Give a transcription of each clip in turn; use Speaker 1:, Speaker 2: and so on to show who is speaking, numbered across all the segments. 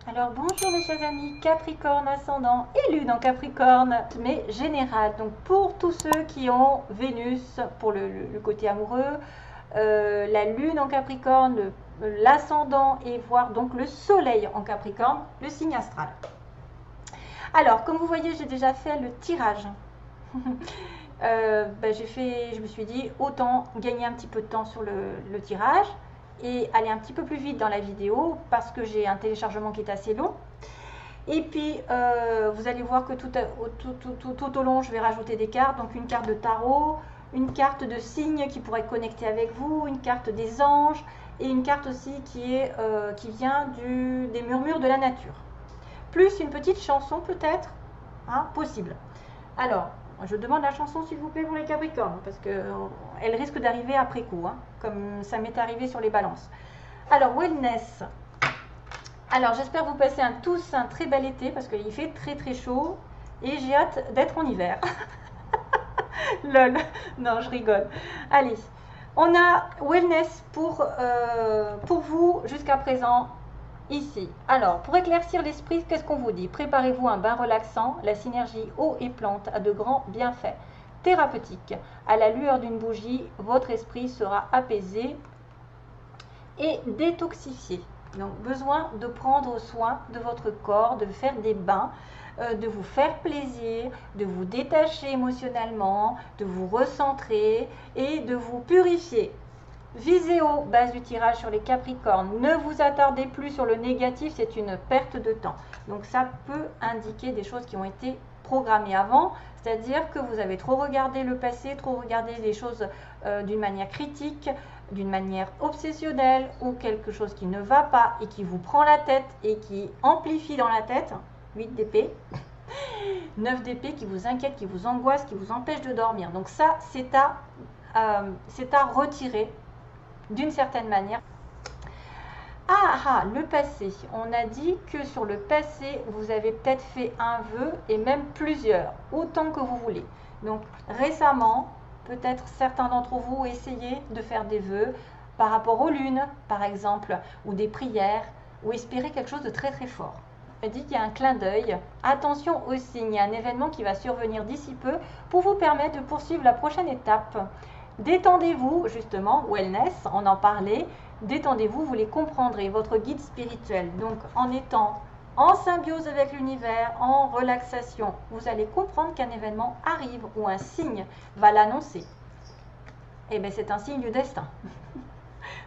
Speaker 1: Alors bonjour mes chers amis, Capricorne ascendant et Lune en Capricorne, mais général. Donc pour tous ceux qui ont Vénus pour le côté amoureux, la Lune en Capricorne, l'ascendant et voire donc le Soleil en Capricorne, le signe astral. Alors comme vous voyez, j'ai déjà fait le tirage. Je me suis dit autant gagner un petit peu de temps sur le tirage et aller un petit peu plus vite dans la vidéo parce que j'ai un téléchargement qui est assez long. Et puis vous allez voir que tout au long je vais rajouter des cartes, donc une carte de tarot, une carte de signes qui pourrait être connectée avec vous, une carte des anges et une carte aussi qui vient des murmures de la nature. Plus une petite chanson peut-être, hein, possible. Alors, je demande la chanson s'il vous plaît pour les Capricornes, parce qu'elle risque d'arriver après coup, hein, comme ça m'est arrivé sur les balances. Alors, wellness. Alors, j'espère vous passer tous un très bel été, parce qu'il fait très très chaud, et j'ai hâte d'être en hiver. Lol, non, je rigole. Allez, on a wellness pour vous jusqu'à présent. Ici, alors pour éclaircir l'esprit, qu'est-ce qu'on vous dit? Préparez-vous un bain relaxant, la synergie eau et plante a de grands bienfaits thérapeutiques. À la lueur d'une bougie, votre esprit sera apaisé et détoxifié. Donc besoin de prendre soin de votre corps, de faire des bains, de vous faire plaisir, de vous détacher émotionnellement, de vous recentrer et de vous purifier. Viséo, base du tirage sur les Capricornes. Ne vous attardez plus sur le négatif, c'est une perte de temps. Donc ça peut indiquer des choses qui ont été programmées avant, c'est-à-dire que vous avez trop regardé le passé, trop regardé les choses d'une manière critique, d'une manière obsessionnelle ou quelque chose qui ne va pas et qui vous prend la tête et qui amplifie dans la tête. 8 d'épée. 9 d'épée qui vous inquiète, qui vous angoisse, qui vous empêche de dormir. Donc ça, c'est à retirer d'une certaine manière. Le passé. On a dit que sur le passé, vous avez peut-être fait un vœu et même plusieurs, autant que vous voulez. Donc récemment, peut-être certains d'entre vous ont essayé de faire des vœux par rapport aux lunes, par exemple, ou des prières, ou espérer quelque chose de très très fort. On dit qu'il y a un clin d'œil. Attention aussi, il y a un événement qui va survenir d'ici peu pour vous permettre de poursuivre la prochaine étape. Détendez-vous, justement, wellness, on en parlait, détendez-vous, vous les comprendrez, votre guide spirituel. Donc, en étant en symbiose avec l'univers, en relaxation, vous allez comprendre qu'un événement arrive ou un signe va l'annoncer. Eh bien, c'est un signe du destin.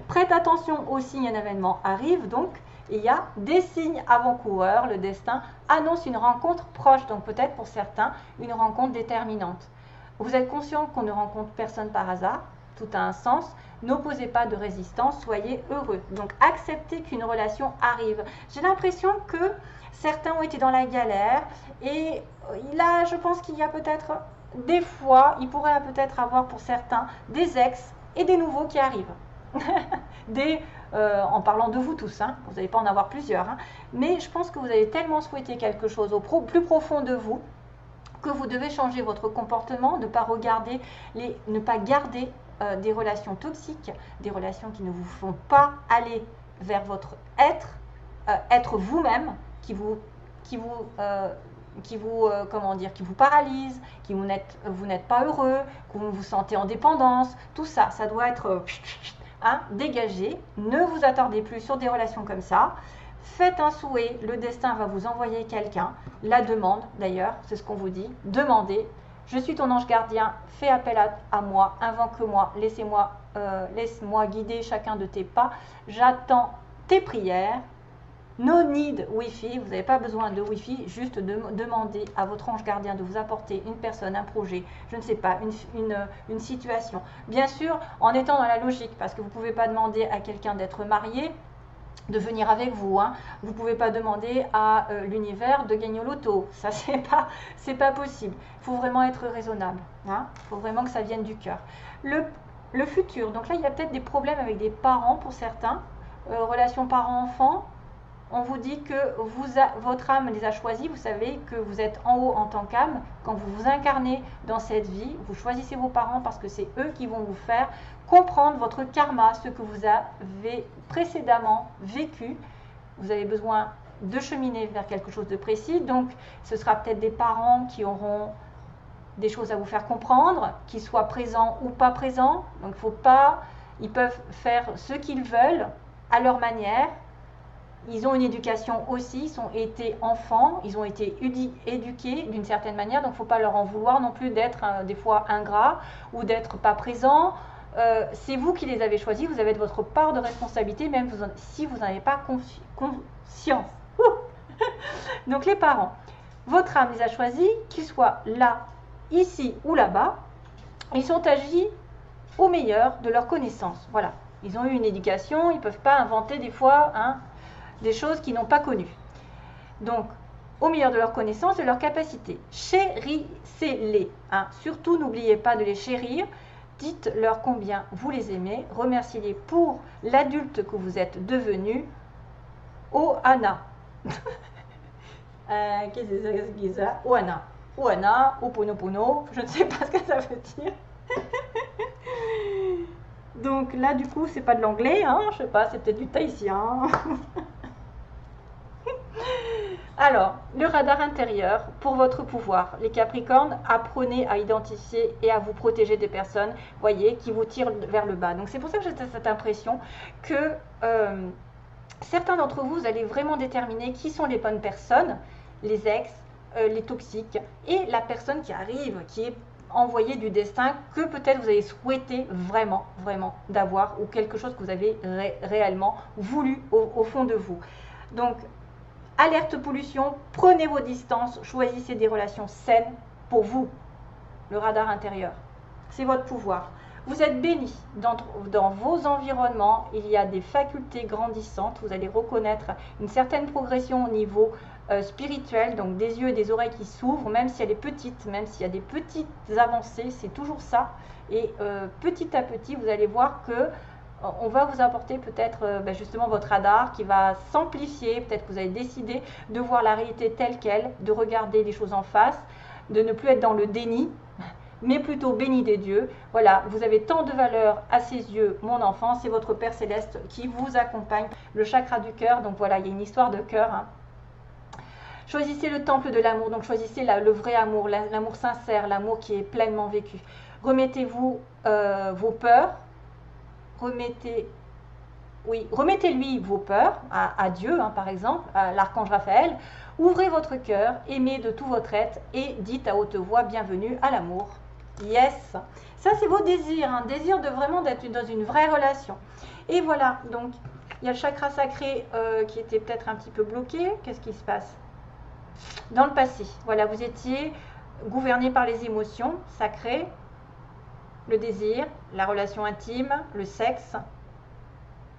Speaker 1: Prête attention au signe, un événement arrive, donc, il y a des signes avant-coureurs, le destin annonce une rencontre proche, donc peut-être pour certains, une rencontre déterminante. Vous êtes conscient qu'on ne rencontre personne par hasard, tout a un sens, n'opposez pas de résistance, soyez heureux. Donc acceptez qu'une relation arrive. J'ai l'impression que certains ont été dans la galère et là je pense qu'il y a peut-être des fois, il pourrait peut-être avoir pour certains des ex et des nouveaux qui arrivent. En parlant de vous tous, hein, vous n'allez pas en avoir plusieurs, hein, mais je pense que vous avez tellement souhaité quelque chose au plus profond de vous que vous devez changer votre comportement, ne pas garder des relations toxiques, des relations qui ne vous font pas aller vers votre être vous-même, qui vous paralyse, vous n'êtes pas heureux, que vous vous sentez en dépendance, tout ça, ça doit être dégagé. Ne vous attardez plus sur des relations comme ça. Faites un souhait, le destin va vous envoyer quelqu'un. La demande, d'ailleurs, c'est ce qu'on vous dit. Demandez. Je suis ton ange gardien, fais appel à moi, invoque-moi, laisse-moi guider chacun de tes pas. J'attends tes prières. No need Wi-Fi, vous n'avez pas besoin de Wi-Fi, juste demandez à votre ange gardien de vous apporter une personne, un projet, je ne sais pas, une situation. Bien sûr, en étant dans la logique, parce que vous ne pouvez pas demander à quelqu'un d'être marié, de venir avec vous, hein. Vous ne pouvez pas demander à l'univers de gagner au loto, ça c'est pas possible. Il faut vraiment être raisonnable, hein. Il faut vraiment que ça vienne du cœur. Le futur, donc là il y a peut-être des problèmes avec des parents pour certains, relation parents-enfants. On vous dit que votre âme les a choisis, vous savez que vous êtes en haut en tant qu'âme. Quand vous vous incarnez dans cette vie, vous choisissez vos parents parce que c'est eux qui vont vous faire comprendre votre karma, ce que vous avez précédemment vécu. Vous avez besoin de cheminer vers quelque chose de précis. Donc, ce sera peut-être des parents qui auront des choses à vous faire comprendre, qu'ils soient présents ou pas présents. Donc, faut pas, ils peuvent faire ce qu'ils veulent à leur manière. Ils ont une éducation aussi, ils ont été enfants, ils ont été éduqués d'une certaine manière, donc il ne faut pas leur en vouloir non plus d'être des fois ingrats ou d'être pas présents. C'est vous qui les avez choisis, vous avez votre part de responsabilité, même si vous n'en avez pas conscience. Donc les parents, votre âme les a choisis, qu'ils soient là, ici ou là-bas, ils ont agi au meilleur de leur connaissance. Voilà, ils ont eu une éducation, ils ne peuvent pas inventer des fois des choses qu'ils n'ont pas connues. Donc, au meilleur de leur connaissance et de leur capacité. Chérissez-les. Surtout, n'oubliez pas de les chérir. Dites-leur combien vous les aimez. Remerciez-les pour l'adulte que vous êtes devenu. Ohana. Qu'est-ce que c'est ça? Ohana. Ohana, Oponopono. Je ne sais pas ce que ça veut dire. Donc là, du coup, c'est pas de l'anglais. Je sais pas, c'est peut-être du tahitien. Alors, le radar intérieur pour votre pouvoir. Les Capricornes, apprenez à identifier et à vous protéger des personnes, voyez, qui vous tirent vers le bas. Donc c'est pour ça que j'ai cette impression que certains d'entre vous, vous allez vraiment déterminer qui sont les bonnes personnes, les ex, les toxiques, et la personne qui arrive, qui est envoyée du destin, que peut-être vous avez souhaité vraiment, vraiment d'avoir, ou quelque chose que vous avez réellement voulu au fond de vous. Donc, alerte pollution, prenez vos distances, choisissez des relations saines pour vous, le radar intérieur. C'est votre pouvoir. Vous êtes bénis dans vos environnements, il y a des facultés grandissantes, vous allez reconnaître une certaine progression au niveau spirituel, donc des yeux et des oreilles qui s'ouvrent, même si elle est petite, même s'il y a des petites avancées, c'est toujours ça. Et petit à petit, vous allez voir que on va vous apporter peut-être justement votre radar qui va s'amplifier. Peut-être que vous avez décidé de voir la réalité telle qu'elle, de regarder les choses en face, de ne plus être dans le déni, mais plutôt béni des dieux. Voilà, vous avez tant de valeur à ses yeux, mon enfant, c'est votre Père Céleste qui vous accompagne, le chakra du cœur. Donc voilà, il y a une histoire de cœur. Choisissez le temple de l'amour, donc choisissez le vrai amour, l'amour sincère, l'amour qui est pleinement vécu. Remettez-vous vos peurs. Remettez-lui vos peurs à Dieu, par exemple, à l'archange Raphaël. Ouvrez votre cœur, aimez de tout votre être et dites à haute voix bienvenue à l'amour. Yes, ça c'est vos désirs, désir de vraiment d'être dans une vraie relation. Et voilà, donc il y a le chakra sacré qui était peut-être un petit peu bloqué. Qu'est-ce qui se passe dans le passé? Voilà, vous étiez gouverné par les émotions sacrées, le désir, la relation intime, le sexe.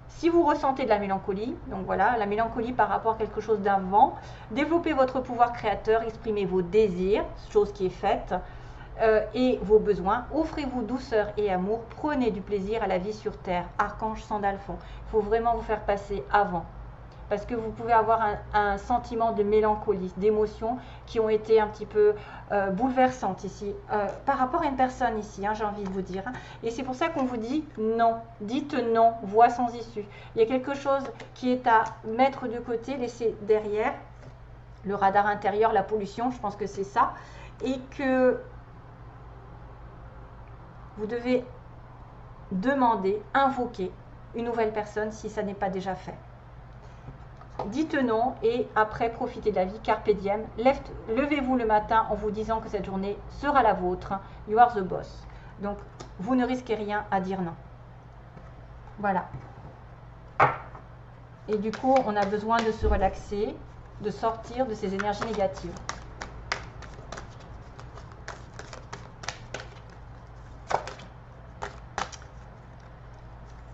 Speaker 1: Si vous ressentez de la mélancolie, donc voilà, la mélancolie par rapport à quelque chose d'avant, développez votre pouvoir créateur, exprimez vos désirs, chose qui est faite, et vos besoins. Offrez-vous douceur et amour, prenez du plaisir à la vie sur terre. Archange Sandalphon, il faut vraiment vous faire passer avant. Parce que vous pouvez avoir un sentiment de mélancolie, d'émotions qui ont été un petit peu bouleversantes ici, par rapport à une personne ici, j'ai envie de vous dire. Et c'est pour ça qu'on vous dit non, dites non, voie sans issue. Il y a quelque chose qui est à mettre de côté, laisser derrière, le radar intérieur, la pollution, je pense que c'est ça, et que vous devez demander, invoquer une nouvelle personne si ça n'est pas déjà fait. Dites non et après profitez de la vie, carpe diem. Levez-vous le matin en vous disant que cette journée sera la vôtre. You are the boss. Donc vous ne risquez rien à dire non. Voilà. Et du coup, on a besoin de se relaxer, de sortir de ces énergies négatives.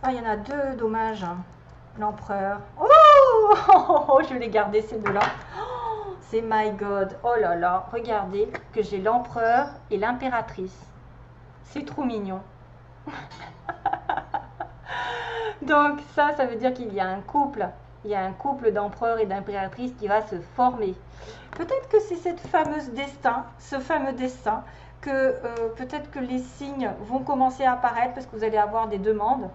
Speaker 1: Ah, il y en a deux, dommage. L'empereur. Oh, je vais les garder ces deux-là. Oh, c'est my God. Oh là là, regardez que j'ai l'empereur et l'impératrice. C'est trop mignon. Donc ça veut dire qu'il y a un couple. Il y a un couple d'empereur et d'impératrice qui va se former. Peut-être que c'est cette fameuse destin, ce fameux destin, que peut-être que les signes vont commencer à apparaître parce que vous allez avoir des demandes.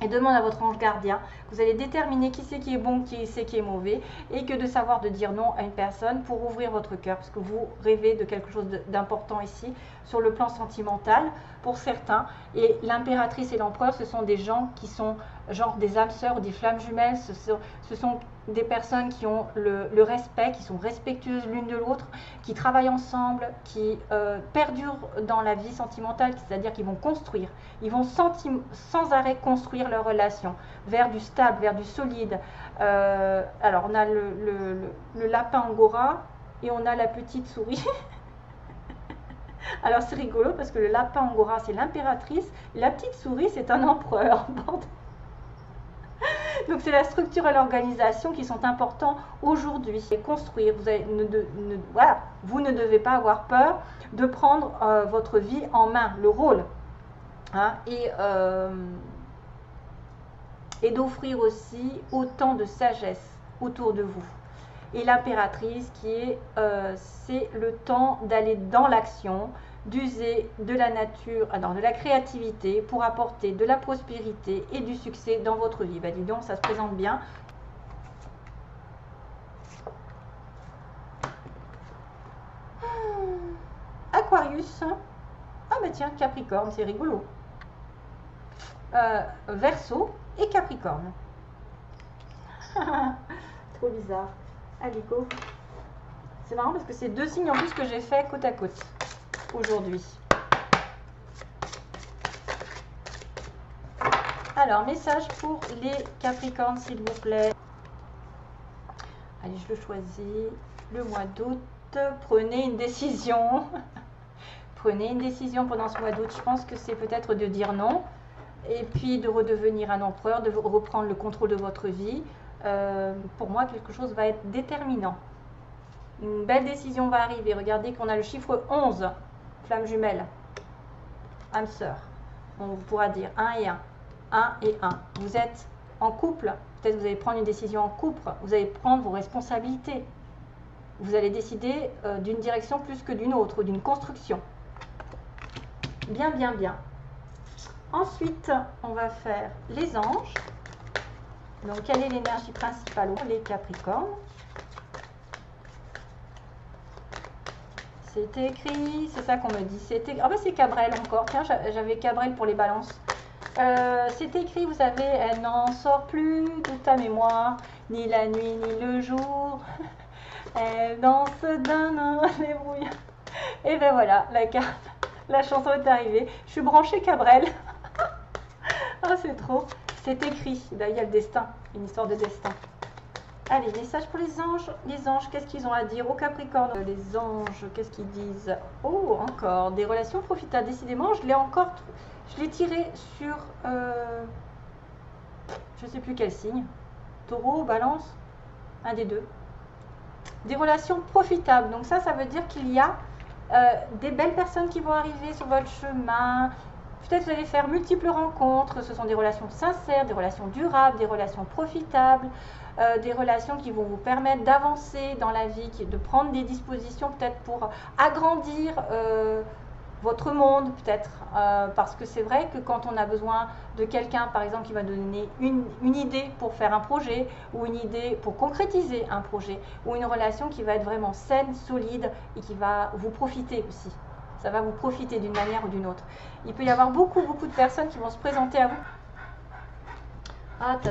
Speaker 1: Et demande à votre ange gardien Vous allez déterminer qui c'est qui est bon, qui c'est qui est mauvais, et que de savoir de dire non à une personne pour ouvrir votre cœur, parce que vous rêvez de quelque chose d'important ici, sur le plan sentimental, pour certains. Et l'impératrice et l'empereur, ce sont des gens qui sont genre des âmes sœurs ou des flammes jumelles. Ce sont des personnes qui ont le respect, qui sont respectueuses l'une de l'autre, qui travaillent ensemble, qui perdurent dans la vie sentimentale, c'est-à-dire qu'ils vont construire, ils vont sans arrêt construire leur relation vers du stable, vers du solide. Alors on a le lapin angora et on a la petite souris. Alors c'est rigolo parce que le lapin angora c'est l'impératrice, la petite souris c'est un empereur. Donc c'est la structure et l'organisation qui sont importants aujourd'hui. Et construire, voilà, vous ne devez pas avoir peur de prendre votre vie en main, le rôle, hein, et d'offrir aussi autant de sagesse autour de vous. Et l'impératrice qui est, c'est le temps d'aller dans l'action, d'user de la nature, de la créativité pour apporter de la prospérité et du succès dans votre vie. Ben dis donc, ça se présente bien. Aquarius. Ah ben tiens, Capricorne, c'est rigolo. Verseau et Capricorne. Trop bizarre. Allez, go. C'est marrant parce que c'est deux signes en plus que j'ai fait côte à côte aujourd'hui. Alors, message pour les Capricornes, s'il vous plaît. Allez, je le choisis. Le mois d'août, prenez une décision. Prenez une décision pendant ce mois d'août. Je pense que c'est peut-être de dire non. Et puis de redevenir un empereur, de reprendre le contrôle de votre vie. Pour moi, quelque chose va être déterminant. Une belle décision va arriver. Regardez qu'on a le chiffre 11. Flamme jumelle. Âme sœur. On pourra dire 1 et 1. 1 et 1. Vous êtes en couple. Peut-être vous allez prendre une décision en couple. Vous allez prendre vos responsabilités. Vous allez décider d'une direction plus que d'une autre, d'une construction. Bien, bien, bien. Ensuite, on va faire les anges. Donc, quelle est l'énergie principale pour les Capricornes? C'était écrit, c'est ça qu'on me dit. C'était, ah ben c'est Cabrel encore. Tiens, j'avais Cabrel pour les balances. C'est écrit, vous savez, elle n'en sort plus de ta mémoire, ni la nuit, ni le jour. Elle danse d'un débrouille. Et ben voilà, la chanson est arrivée. Je suis branchée Cabrel. Ah, c'est trop. C'est écrit. Là, il y a le destin, une histoire de destin. Allez, message pour les anges. Les anges, qu'est-ce qu'ils ont à dire au Capricorne? Les anges, qu'est-ce qu'ils disent? Oh, encore des relations profitables. Décidément, je l'ai tiré sur, je sais plus quel signe. Taureau, Balance, un des deux. Des relations profitables. Donc ça veut dire qu'il y a des belles personnes qui vont arriver sur votre chemin. Peut-être vous allez faire multiples rencontres. Ce sont des relations sincères, des relations durables, des relations profitables. Des relations qui vont vous permettre d'avancer dans la vie, de prendre des dispositions peut-être pour agrandir votre monde, peut-être. Parce que c'est vrai que quand on a besoin de quelqu'un, par exemple, qui va donner une idée pour faire un projet, ou une idée pour concrétiser un projet, ou une relation qui va être vraiment saine, solide, et qui va vous profiter aussi. Ça va vous profiter d'une manière ou d'une autre. Il peut y avoir beaucoup de personnes qui vont se présenter à vous. Ah, ta.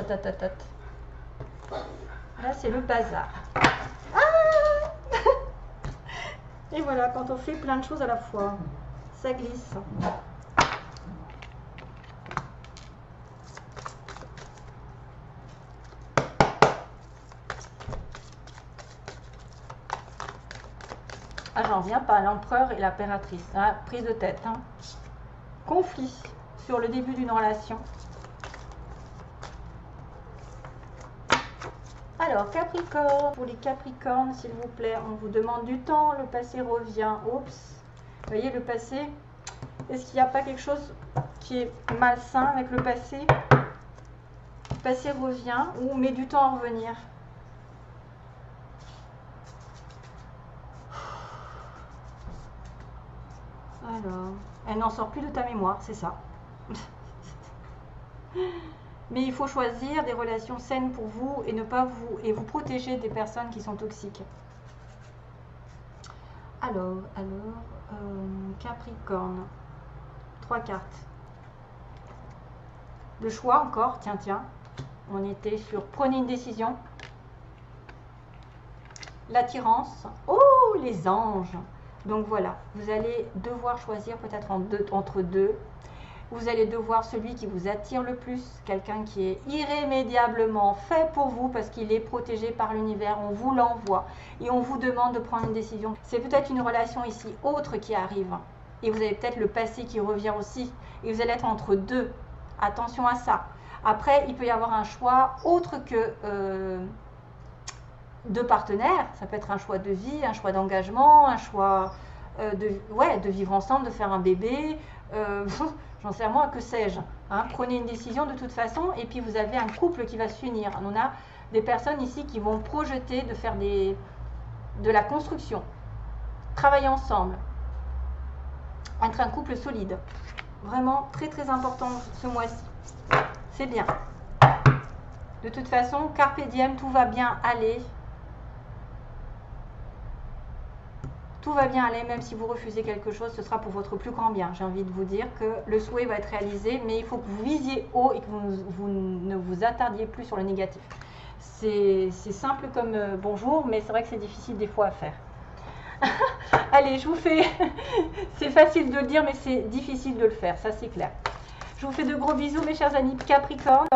Speaker 1: Là, c'est le bazar. Ah et voilà, quand on fait plein de choses à la fois, ça glisse. Ah, j'en viens pas, l'empereur et l'impératrice. Hein, prise de tête. Hein. Conflit sur le début d'une relation. Alors, Capricorne, pour les Capricornes, s'il vous plaît, on vous demande du temps, le passé revient. Oups, vous voyez le passé, est-ce qu'il n'y a pas quelque chose qui est malsain avec le passé? Le passé revient ou met du temps à revenir? Alors, elle n'en sort plus de ta mémoire, c'est ça. Mais il faut choisir des relations saines pour vous et ne pas vous protéger des personnes qui sont toxiques. Alors, Capricorne, 3 cartes. Le choix encore, tiens, on était sur prenez une décision. L'attirance, oh les anges. Donc voilà, vous allez devoir choisir peut-être entre deux. Vous allez devoir celui qui vous attire le plus, quelqu'un qui est irrémédiablement fait pour vous parce qu'il est protégé par l'univers, on vous l'envoie et on vous demande de prendre une décision. C'est peut-être une relation ici autre qui arrive et vous avez peut-être le passé qui revient aussi et vous allez être entre deux. Attention à ça. Après, il peut y avoir un choix autre que de partenaires. Ça peut être un choix de vie, un choix d'engagement, un choix de vivre ensemble, de faire un bébé. J'en sais moi, que sais-je. Hein, prenez une décision de toute façon et puis vous avez un couple qui va s'unir. On a des personnes ici qui vont projeter de faire de la construction, travailler ensemble, être un couple solide. Vraiment très très important ce mois-ci. C'est bien. De toute façon, carpe diem, tout va bien aller. Tout va bien aller, même si vous refusez quelque chose, ce sera pour votre plus grand bien. J'ai envie de vous dire que le souhait va être réalisé, mais il faut que vous visiez haut et que vous ne vous attardiez plus sur le négatif. C'est simple comme bonjour, mais c'est vrai que c'est difficile des fois à faire. Allez, je vous fais... c'est facile de le dire, mais c'est difficile de le faire, ça c'est clair. Je vous fais de gros bisous, mes chers amis Capricorne.